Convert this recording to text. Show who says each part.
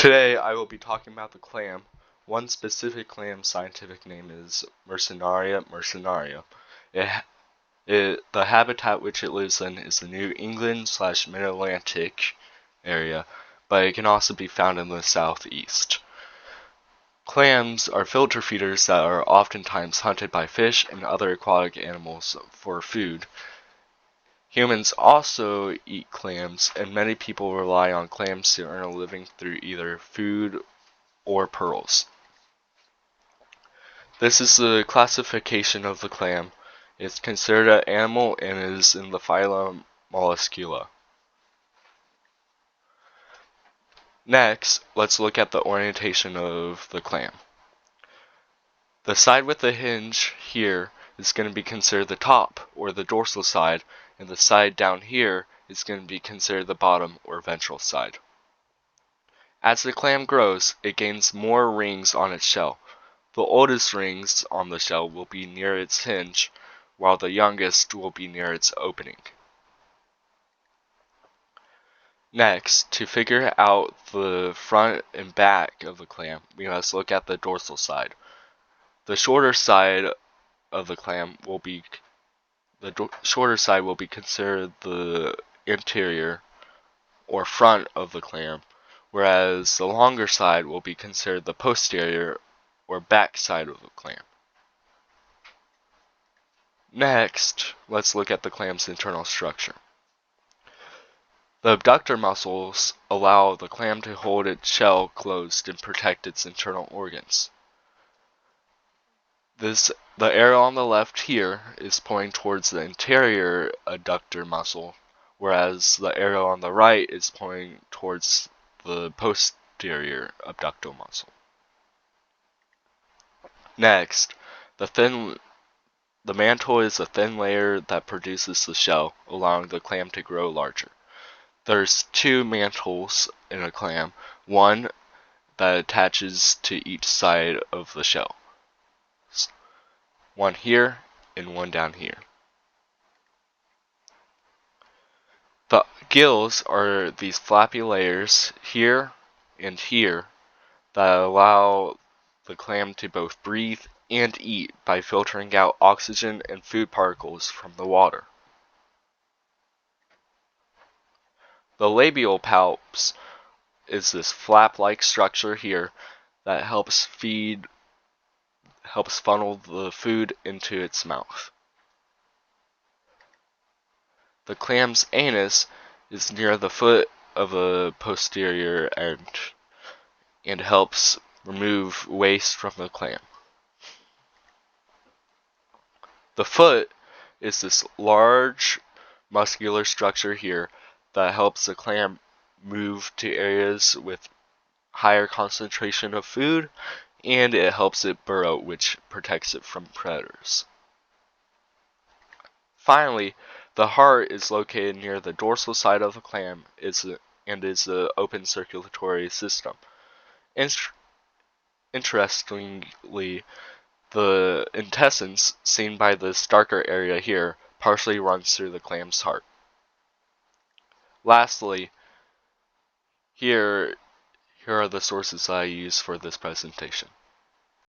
Speaker 1: Today I will be talking about the clam. One specific clam's scientific name is Mercenaria mercenaria. The habitat which it lives in is the New England/Mid-Atlantic area, but it can also be found in the southeast. Clams are filter feeders that are oftentimes hunted by fish and other aquatic animals for food. Humans also eat clams, and many people rely on clams to earn a living through either food or pearls. This is the classification of the clam. It's considered an animal and is in the phylum Molluscula. Next, let's look at the orientation of the clam. The side with the hinge here is going to be considered the top, or the dorsal side, and the side down here is going to be considered the bottom, or ventral side. As the clam grows, it gains more rings on its shell. The oldest rings on the shell will be near its hinge, while the youngest will be near its opening. Next, to figure out the front and back of the clam, we must look at the dorsal side. The shorter side of the clam will be considered the anterior or front of the clam, whereas the longer side will be considered the posterior or back side of the clam. Next, let's look at the clam's internal structure. The abductor muscles allow the clam to hold its shell closed and protect its internal organs. The arrow on the left here is pointing towards the anterior adductor muscle, whereas the arrow on the right is pointing towards the posterior abductor muscle. Next, the mantle is a thin layer that produces the shell, allowing the clam to grow larger. There's two mantles in a clam, one that attaches to each side of the shell. One here and one down here. The gills are these flappy layers here and here that allow the clam to both breathe and eat by filtering out oxygen and food particles from the water. The labial palps is this flap-like structure here that helps funnel the food into its mouth. The clam's anus is near the foot of the posterior end and helps remove waste from the clam. The foot is this large muscular structure here that helps the clam move to areas with higher concentration of food, and it helps it burrow, which protects it from predators. Finally, the heart is located near the dorsal side of the clam and is an open circulatory system. Interestingly, the intestines, seen by this darker area here, partially runs through the clam's heart. Lastly, here are the sources I use for this presentation.